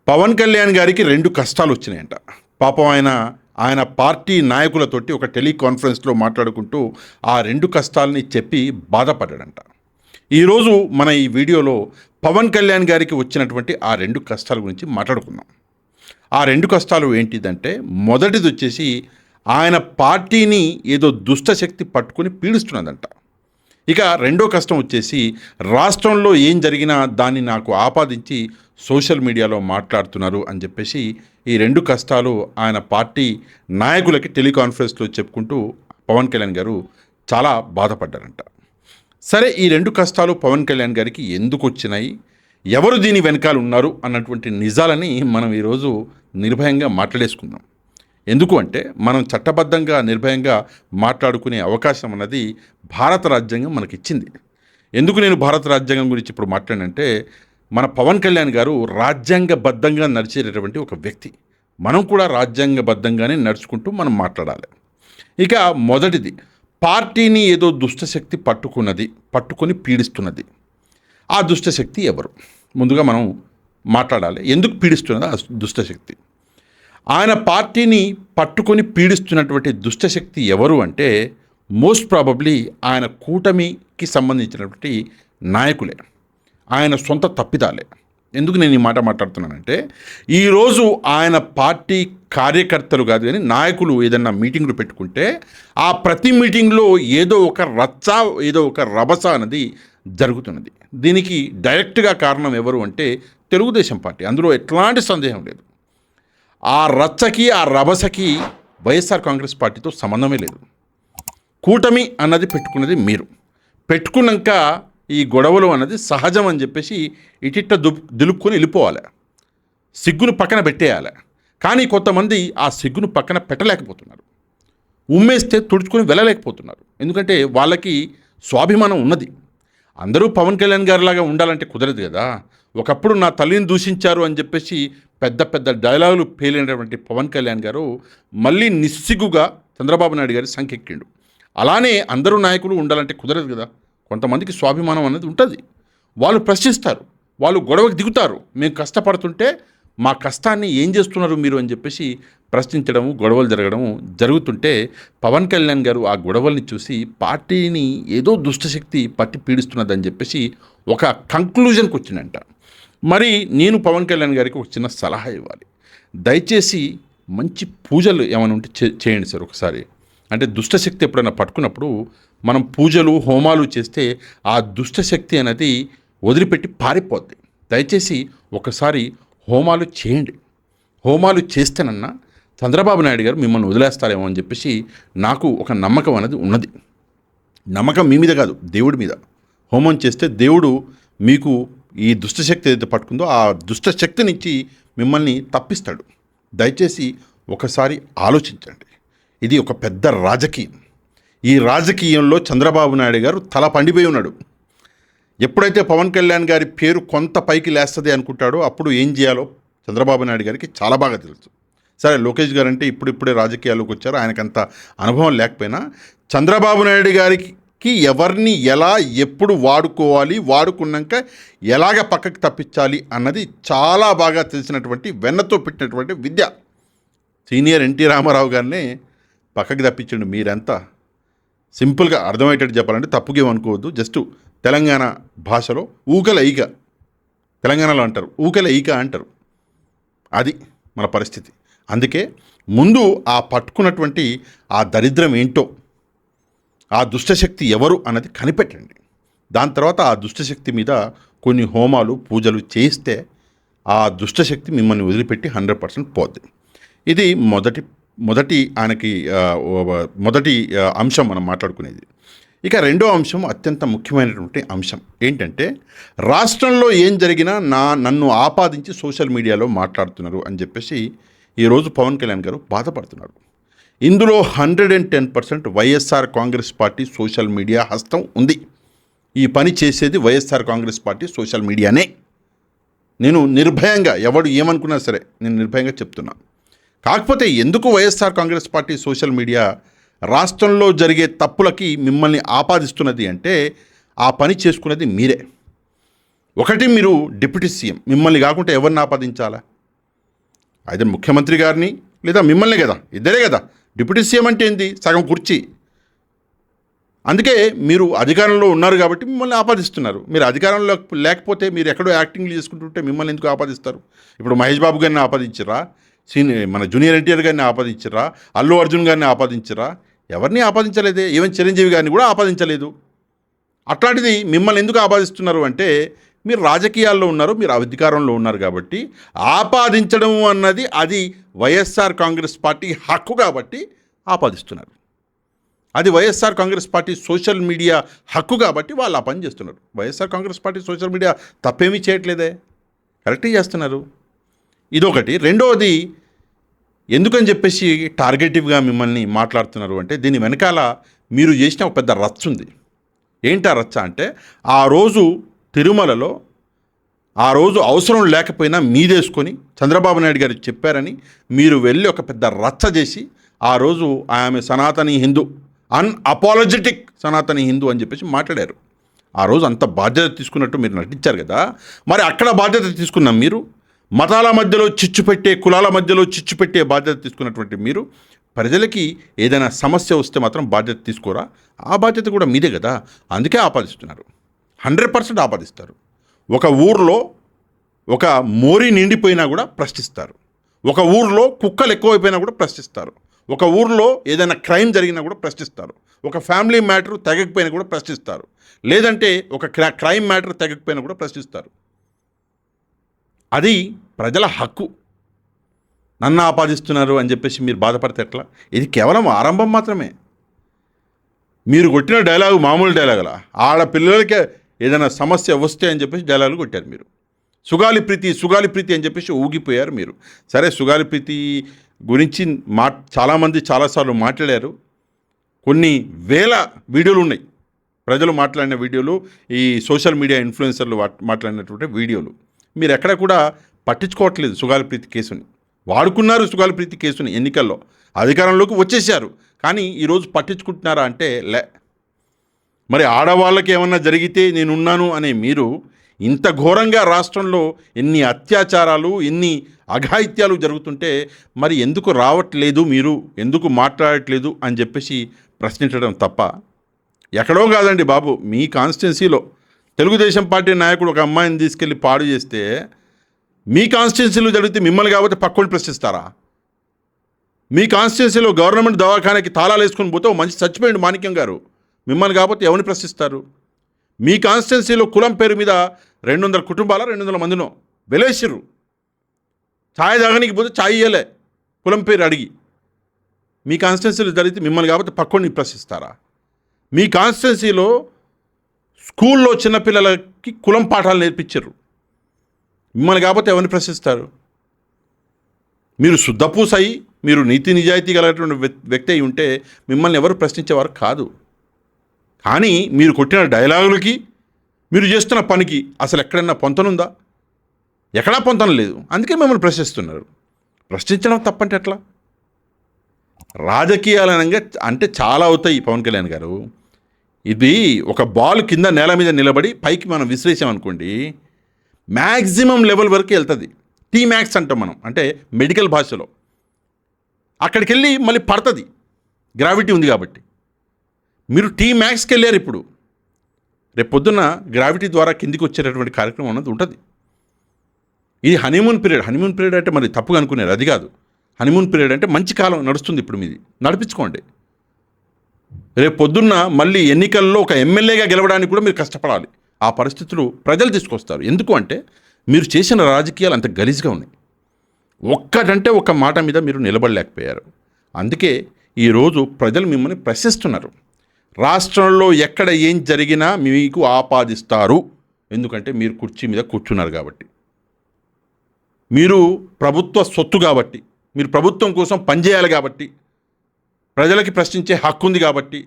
పవన్ కళ్యాణ్ గారికి 2 కష్టాలు వచ్చినాయంట. పాపం ఆయన పార్టీ నాయకులతోటి ఒక టెలికాన్ఫరెన్స్లో మాట్లాడుకుంటూ ఆ 2 కష్టాలని చెప్పి బాధపడ్డాడంట. ఈరోజు మన ఈ వీడియోలో పవన్ కళ్యాణ్ గారికి వచ్చినటువంటి ఆ 2 కష్టాల గురించి మాట్లాడుకుందాం. ఆ 2 కష్టాలు ఏంటిదంటే, మొదటిది వచ్చేసి ఆయన పార్టీని ఏదో దుష్టశక్తి పట్టుకుని పీడిస్తున్నదంట. ఇక రెండో కష్టం వచ్చేసి రాష్ట్రంలో ఏం జరిగినా దాన్ని నాకు ఆపాదించి సోషల్ మీడియాలో మాట్లాడుతున్నారు అని చెప్పేసి ఈ 2 కష్టాలు ఆయన పార్టీ నాయకులకి టెలికాన్ఫరెన్స్లో చెప్పుకుంటూ పవన్ కళ్యాణ్ గారు చాలా బాధపడ్డారంట. సరే, ఈ 2 కష్టాలు పవన్ కళ్యాణ్ గారికి ఎందుకు వచ్చినాయి, ఎవరు దీని వెనకాల ఉన్నారు అన్నటువంటి నిజాలని మనం ఈరోజు నిర్భయంగా మాట్లాడేసుకుందాం. ఎందుకు అంటే, మనం చట్టబద్ధంగా నిర్భయంగా మాట్లాడుకునే అవకాశం అన్నది భారత రాజ్యాంగం మనకిచ్చింది. ఎందుకు నేను భారత రాజ్యాంగం గురించి ఇప్పుడు మాట్లాడినంటే, మన పవన్ కళ్యాణ్ గారు రాజ్యాంగబద్ధంగా నడిచేటటువంటి ఒక వ్యక్తి. మనం కూడా రాజ్యాంగబద్ధంగానే నడుచుకుంటూ మనం మాట్లాడాలి. ఇక మొదటిది, పార్టీని ఏదో దుష్టశక్తి పట్టుకొని పీడిస్తున్నది. ఆ దుష్టశక్తి ఎవరు? ముందుగా మనం మాట్లాడాలి. ఎందుకు పీడిస్తున్నది ఆ దుష్టశక్తి? ఆయన పార్టీని పట్టుకొని పీడిస్తున్నటువంటి దుష్టశక్తి ఎవరు అంటే, మోస్ట్ ప్రాబబ్లీ ఆయన కూటమికి సంబంధించినటువంటి నాయకులే, ఆయన సొంత తప్పిదాలే. ఎందుకు నేను ఈ మాట మాట్లాడుతున్నానంటే, ఈరోజు ఆయన పార్టీ కార్యకర్తలు కాదు కానీ నాయకులు ఏదన్నా మీటింగ్లు పెట్టుకుంటే ఆ ప్రతి మీటింగ్లో ఏదో ఒక రచ్చ, ఏదో ఒక రభస అనేది జరుగుతున్నది. దీనికి డైరెక్ట్గా కారణం ఎవరు అంటే తెలుగుదేశం పార్టీ. అందులో ఎట్లాంటి సందేహం లేదు. ఆ రచ్చకి, ఆ రభసకి వైఎస్ఆర్ కాంగ్రెస్ పార్టీతో సంబంధమే లేదు. కూటమి అన్నది పెట్టుకున్నది మీరు. పెట్టుకున్నాక ఈ గొడవలు అన్నది సహజం అని చెప్పేసి ఇటిట్ట దులుపుకొని వెళ్ళిపోవాలి, సిగ్గును పక్కన పెట్టేయాలి. కానీ కొంతమంది ఆ సిగ్గును పక్కన పెట్టలేకపోతున్నారు, ఉమ్మేస్తే తుడుచుకొని వెళ్ళలేకపోతున్నారు. ఎందుకంటే వాళ్ళకి స్వాభిమానం ఉన్నది. అందరూ పవన్ కళ్యాణ్ గారిలాగా ఉండాలంటే కుదరదు కదా. ఒకప్పుడు నా తల్లిని దూషించారు అని చెప్పేసి పెద్ద పెద్ద డైలాగులు పేలినటువంటి పవన్ కళ్యాణ్ గారు మళ్ళీ నిస్సిగ్గుగా చంద్రబాబు నాయుడు గారి సంకెక్కిండు. అలానే అందరూ నాయకులు ఉండాలంటే కుదరదు కదా. కొంతమందికి స్వాభిమానం అనేది ఉంటుంది. వాళ్ళు ప్రశ్నిస్తారు, వాళ్ళు గొడవకు దిగుతారు. మేము కష్టపడుతుంటే మా కష్టాన్ని ఏం చేస్తున్నారు మీరు అని చెప్పేసి ప్రశ్నించడము, గొడవలు జరుగుతుంటే పవన్ కళ్యాణ్ గారు ఆ గొడవల్ని చూసి పార్టీని ఏదో దుష్టశక్తి పట్టి పీడిస్తున్నదని చెప్పేసి ఒక కంక్లూజన్కి వచ్చిందంట. మరి నేను పవన్ కళ్యాణ్ గారికి ఒక చిన్న సలహా ఇవ్వాలి. దయచేసి మంచి పూజలు ఏమైనా ఉంటే చేయండి సార్ ఒకసారి. అంటే దుష్టశక్తి ఎప్పుడైనా పట్టుకున్నప్పుడు మనం పూజలు, హోమాలు చేస్తే ఆ దుష్టశక్తి అనేది వదిలిపెట్టి పారిపోద్ది. దయచేసి ఒకసారి హోమాలు చేయండి. హోమాలు చేస్తేనన్నా చంద్రబాబు నాయుడు గారు మిమ్మల్ని వదిలేస్తారేమో అని చెప్పేసి నాకు ఒక నమ్మకం అనేది ఉన్నది. నమ్మకం మీ మీద కాదు, దేవుడి మీద. హోమం చేస్తే దేవుడు మీకు ఈ దుష్టశక్తి ఏదైతే పట్టుకుందో ఆ దుష్టశక్తి నుంచి మిమ్మల్ని తప్పిస్తాడు. దయచేసి ఒకసారి ఆలోచించండి. ఇది ఒక పెద్ద రాజకీయం. ఈ రాజకీయంలో చంద్రబాబు నాయుడు గారు తల పండిపోయి ఉన్నాడు. ఎప్పుడైతే పవన్ కళ్యాణ్ గారి పేరు కొంత పైకి లేస్తుంది అనుకుంటాడో అప్పుడు ఏం చేయాలో చంద్రబాబు నాయుడు గారికి చాలా బాగా తెలుసు. సరే, లోకేష్ గారు అంటే ఇప్పుడిప్పుడే రాజకీయాల్లోకి వచ్చారు, ఆయనకంత అనుభవం లేకపోయినా చంద్రబాబు నాయుడు గారికి ఎవరిని ఎలా ఎప్పుడు వాడుకోవాలి, వాడుకున్నాక ఎలాగ పక్కకి తప్పించాలి అన్నది చాలా బాగా తెలిసినటువంటి, వెన్నతో పెట్టినటువంటి విద్య. సీనియర్ ఎన్టీ రామారావు గారిని పక్కకి తప్పించండి. మీరంతా సింపుల్గా అర్థమయ్యేటట్టు చెప్పాలంటే తప్పుగేమనుకోవద్దు. జస్ట్ తెలంగాణ భాషలో ఊకల ఈక, తెలంగాణలో అంటారు ఊకల ఈక అంటారు. అది మన పరిస్థితి. అందుకే ముందు ఆ పట్టుకున్నటువంటి ఆ దరిద్రం ఏంటో, ఆ దుష్టశక్తి ఎవరు అన్నది కనిపెట్టండి. దాని తర్వాత ఆ దుష్టశక్తి మీద కొన్ని హోమాలు, పూజలు చేయిస్తే ఆ దుష్టశక్తి మిమ్మల్ని వదిలిపెట్టి 100% పోద్ది. ఇది మొదటి అంశం మనం మాట్లాడుకునేది. ఇక రెండో అంశం అత్యంత ముఖ్యమైనటువంటి అంశం ఏంటంటే, రాష్ట్రంలో ఏం జరిగినా నన్ను ఆపాదించి సోషల్ మీడియాలో మాట్లాడుతున్నారు అని చెప్పేసి ఈరోజు పవన్ కళ్యాణ్ గారు బాధపడుతున్నారు. ఇందులో 110% YSR Congress party social media హస్తం ఉంది. ఈ పని చేసేది వైఎస్ఆర్ కాంగ్రెస్ పార్టీ సోషల్ మీడియానే. నేను నిర్భయంగా, ఎవడు ఏమనుకున్నా సరే నేను నిర్భయంగా చెప్తున్నా. కాకపోతే ఎందుకు YSR Congress party social media రాష్ట్రంలో జరిగే తప్పులకి మిమ్మల్ని ఆపాదిస్తున్నది అంటే, ఆ పని చేసుకున్నది మీరే. ఒకటి, మీరు డిప్యూటీ సీఎం, మిమ్మల్ని కాకుండా ఎవరిని ఆపాదించాలా? అయితే ముఖ్యమంత్రి గారిని లేదా మిమ్మల్ని కదా, ఇద్దరే కదా. డిప్యూటీ సీఎం అంటే ఏంది? సగం కుర్చీ. అందుకే మీరు అధికారంలో ఉన్నారు కాబట్టి మిమ్మల్ని ఆపాదిస్తున్నారు. మీరు అధికారంలో లేకపోతే మీరు ఎక్కడో యాక్టింగ్లు చేసుకుంటుంటే మిమ్మల్ని ఎందుకు ఆపాదిస్తారు? ఇప్పుడు మహేష్ బాబు గారిని ఆపాదించరా, మన జూనియర్ ఎన్టీఆర్ గారిని ఆపాదించరా, అల్లు అర్జున్ గారిని ఆపాదించరా? ఎవరిని ఆపాదించలేదే. ఈవెన్ చిరంజీవి గారిని కూడా ఆపాదించలేదు. అట్లాంటిది మిమ్మల్ని ఎందుకు ఆపాదిస్తున్నారు అంటే మీరు రాజకీయాల్లో ఉన్నారు, మీరు అధికారంలో ఉన్నారు కాబట్టి ఆపాదించడం అన్నది అది వైఎస్ఆర్ కాంగ్రెస్ పార్టీ హక్కు కాబట్టి ఆపాదిస్తున్నారు. అది YSR Congress party social media హక్కు కాబట్టి వాళ్ళు ఆ పని చేస్తున్నారు. YSR Congress party social media తప్పేమీ చేయట్లేదే, కరెక్టే చేస్తున్నారు. ఇదొకటి. రెండవది, ఎందుకని చెప్పేసి టార్గెటివ్గా మిమ్మల్ని మాట్లాడుతున్నారు అంటే దీని వెనకాల మీరు చేసిన ఒక పెద్ద రచ్చ ఉంది. ఏంటా రచ్చ అంటే ఆ రోజు తిరుమలలో ఆ రోజు అవసరం లేకపోయినా మీదేసుకొని చంద్రబాబు నాయుడు గారు చెప్పారని మీరు వెళ్ళి ఒక పెద్ద రచ్చ చేసి ఆ రోజు ఆమె సనాతని హిందూ, అన్అపాలజెటిక్ సనాతని హిందూ అని చెప్పేసి మాట్లాడారు. ఆ రోజు అంత బాధ్యత తీసుకున్నట్టు మీరు నటించారు కదా. మరి అక్కడ బాధ్యత తీసుకున్నాం మీరు, మతాల మధ్యలో చిచ్చు పెట్టే, కులాల మధ్యలో చిచ్చు పెట్టే బాధ్యత తీసుకున్నటువంటి మీరు ప్రజలకి ఏదైనా సమస్య వస్తే మాత్రం బాధ్యత తీసుకోరా? ఆ బాధ్యత కూడా మీదే కదా. అందుకే ఆపాదిస్తున్నారు, 100% ఆపాదిస్తారు. ఒక ఊర్లో ఒక మోరీ నిండిపోయినా కూడా ప్రశ్నిస్తారు. ఒక ఊర్లో కుక్కలు ఎక్కువైపోయినా కూడా ప్రశ్నిస్తారు. ఒక ఊర్లో ఏదైనా క్రైమ్ జరిగినా కూడా ప్రశ్నిస్తారు. ఒక ఫ్యామిలీ మ్యాటర్ తెగకపోయినా కూడా ప్రశ్నిస్తారు. లేదంటే ఒక క్రైమ్ మ్యాటర్ తెగకపోయినా కూడా ప్రశ్నిస్తారు. అది ప్రజల హక్కు. నన్ను ఆపాదిస్తున్నారు అని చెప్పేసి మీరు బాధపడితే ఎట్లా? ఇది కేవలం ఆరంభం మాత్రమే. మీరు కొట్టిన డైలాగు మామూలు డైలాగులా? ఆడపిల్లలకే ఏదైనా సమస్య వస్తే అని చెప్పేసి డైలాగులు కొట్టారు మీరు. సుగాలి ప్రీతి అని చెప్పేసి ఊగిపోయారు మీరు. సరే, సుగాలి ప్రీతి గురించి చాలామంది చాలాసార్లు మాట్లాడారు. కొన్ని వేల వీడియోలు ఉన్నాయి, ప్రజలు మాట్లాడిన వీడియోలు, ఈ సోషల్ మీడియా ఇన్ఫ్లుయెన్సర్లు మాట్లాడినటువంటి వీడియోలు. మీరు ఎక్కడ కూడా పట్టించుకోవట్లేదు సుగాలి ప్రీతి కేసుని. వాడుకున్నారు సుగాలి ప్రీతి కేసుని, ఎన్నికల్లో అధికారంలోకి వచ్చేసారు. కానీ ఈరోజు పట్టించుకుంటున్నారా అంటే లే. మరి ఆడవాళ్ళకి ఏమన్నా జరిగితే నేనున్నాను అనే మీరు ఇంత ఘోరంగా రాష్ట్రంలో ఎన్ని అత్యాచారాలు, ఎన్ని అఘాయిత్యాలు జరుగుతుంటే మరి ఎందుకు రావట్లేదు, మీరు ఎందుకు మాట్లాడట్లేదు అని చెప్పేసి ప్రశ్నించడం తప్ప. ఎక్కడో కాదండి బాబు, మీ కాన్స్టిట్యున్సీలో తెలుగుదేశం పార్టీ నాయకుడు ఒక అమ్మాయిని తీసుకెళ్ళి పాడు చేస్తే మీ కాన్స్టిట్యున్సీలో జరిగితే మిమ్మల్ని కాబట్టి పక్కని ప్రశ్నిస్తారా? మీ కాన్స్టిట్యున్సీలో గవర్నమెంట్ దవాఖానకి తాళాలు వేసుకొని పోతే మంచి చచ్చిపోయింది మాణిక్యం గారు, మిమ్మల్ని కాబట్టి ఎవరిని ప్రశ్నిస్తారు? మీ కాన్స్టిట్యున్సీలో కులం పేరు మీద 200 కుటుంబాల 200 మందినో వెలేసిర్రు. ఛాయ్ తాగడానికి పోతే ఛాయ్ ఇయ్యలే కులం పేరు అడిగి. మీ కాన్స్టిట్యున్సీలో జరిగితే మిమ్మల్ని కాబట్టి పక్కని ప్రశ్నిస్తారా? మీ కాన్స్టిట్యున్సీలో స్కూల్లో చిన్నపిల్లలకి కులం పాఠాలు నేర్పించారు, మిమ్మల్ని కాబట్టి ఎవరిని ప్రశ్నిస్తారు? మీరు శుద్ధపూసయి, మీరు నీతి నిజాయితీ కలిగినటువంటి వ్యక్తి అయి ఉంటే మిమ్మల్ని ఎవరు ప్రశ్నించేవారు కాదు. కానీ మీరు కొట్టిన డైలాగులకి, మీరు చేస్తున్న పనికి అసలు ఎక్కడైనా పొంతనుందా? ఎక్కడా పొంతన లేదు. అందుకే మిమ్మల్ని ప్రశ్నిస్తున్నారు. ప్రశ్నించడం తప్పంటే ఎట్లా? రాజకీయాలనంగా అంటే చాలా అవుతాయి పవన్ కళ్యాణ్ గారు. ఇది ఒక బాల్ కింద నేల మీద నిలబడి పైకి మనం విసిరేసామనుకోండి, మ్యాక్సిమం లెవెల్ వరకు వెళ్తుంది. టీమ్యాక్స్ అంటాం మనం, అంటే మెడికల్ భాషలో. అక్కడికి వెళ్ళి మళ్ళీ పడుతుంది, గ్రావిటీ ఉంది కాబట్టి. మీరు టీమ్యాక్స్కి వెళ్ళారు. ఇప్పుడు రేపు పొద్దున్న గ్రావిటీ ద్వారా కిందికి వచ్చేటటువంటి కార్యక్రమం అన్నది ఉంటుంది. ఇది హనీమూన్ పీరియడ్ అంటే మరి తప్పుగా అనుకునేది అది కాదు. హనీమూన్ పీరియడ్ అంటే మంచి కాలం నడుస్తుంది ఇప్పుడు, మీది నడిపించుకోండి. రేపు పొద్దున్న మళ్ళీ ఎన్నికల్లో ఒక ఎమ్మెల్యేగా గెలవడానికి కూడా మీరు కష్టపడాలి. ఆ పరిస్థితులు ప్రజలు తీసుకొస్తారు. ఎందుకు అంటే మీరు చేసిన రాజకీయాలు అంత గలీజ్గా ఉన్నాయి. ఒక్కటంటే ఒక్క మాట మీద మీరు నిలబడలేకపోయారు. అందుకే ఈరోజు ప్రజలు మిమ్మల్ని ప్రశ్నిస్తున్నారు. రాష్ట్రంలో ఎక్కడ ఏం జరిగినా మీకు ఆపాదిస్తారు. ఎందుకంటే మీరు కుర్చీ మీద కూర్చున్నారు కాబట్టి, మీరు ప్రభుత్వ సొత్తు కాబట్టి, మీరు ప్రభుత్వం కోసం పనిచేయాలి కాబట్టి, ప్రజలకి ప్రశ్నించే హక్కు ఉంది కాబట్టి,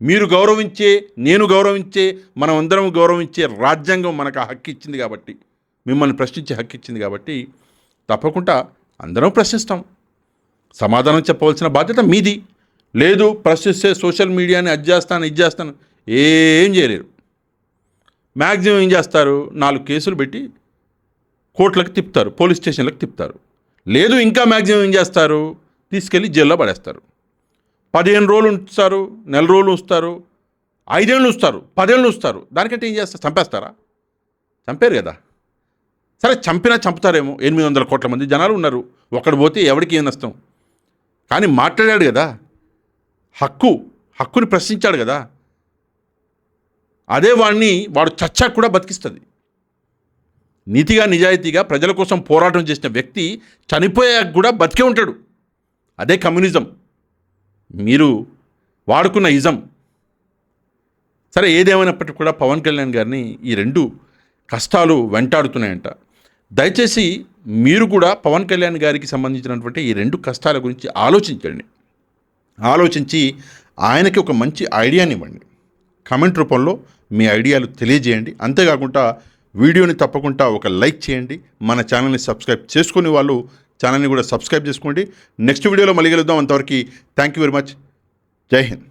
మీరు గౌరవించే, నేను గౌరవించే, మనం అందరం గౌరవించే రాజ్యాంగం మనకు ఆ హక్కు ఇచ్చింది కాబట్టి, మిమ్మల్ని ప్రశ్నించే హక్కు ఇచ్చింది కాబట్టి తప్పకుండా అందరం ప్రశ్నిస్తాం. సమాధానం చెప్పవలసిన బాధ్యత మీది. లేదు ప్రశ్నిస్తే సోషల్ మీడియాని అది చేస్తాను ఏం చేయలేరు. మ్యాక్సిమం ఏం చేస్తారు, 4 కేసులు పెట్టి కోర్టులకు తిప్పుతారు, పోలీస్ స్టేషన్లకు తిప్పుతారు. లేదు ఇంకా మ్యాక్సిమం ఏం చేస్తారు, తీసుకెళ్ళి జైల్లో పడేస్తారు. 15 రోజులు ఉంచుతారు, నెల రోజులు ఉంచుతారు, 5 ఏళ్ళు ఉంచుతారు, 10 ఏళ్ళు ఉంచుతారు. దానికంటే ఏం చేస్తారు, చంపేస్తారా? చంపారు కదా. సరే చంపినా చంపుతారేమో, 800 కోట్ల మంది జనాలు ఉన్నారు, ఒకడు పోతే ఎవరికి ఏం నష్టం. కానీ మాట్లాడాడు కదా, హక్కుని ప్రశ్నించాడు కదా, అదే వాడు చచ్చాక కూడా బతికిస్తుంది. నీతిగా నిజాయితీగా ప్రజల కోసం పోరాటం చేసిన వ్యక్తి చనిపోయాక కూడా బతికే ఉంటాడు. అదే కమ్యూనిజం, మీరు వాడుకున్న ఇజం. సరే ఏదేమైనప్పటికీ కూడా పవన్ కళ్యాణ్ గారిని ఈ 2 కష్టాలు వెంటాడుతున్నాయంట. దయచేసి మీరు కూడా పవన్ కళ్యాణ్ గారికి సంబంధించినటువంటి ఈ 2 కష్టాల గురించి ఆలోచించండి. ఆలోచించి ఆయనకి ఒక మంచి ఐడియాని ఇవ్వండి. కామెంట్ రూపంలో మీ ఐడియాలు తెలియజేయండి. అంతేకాకుండా వీడియోని తప్పకుండా ఒక లైక్ చేయండి. మన ఛానల్ని సబ్స్క్రైబ్ చేసుకునే వాళ్ళు ఛానల్ని కూడా సబ్స్క్రైబ్ చేసుకోండి. నెక్స్ట్ వీడియోలో మళ్ళీ కలుద్దాం. అంతవరకు థ్యాంక్ యూ వెరీ మచ్. జై హింద్.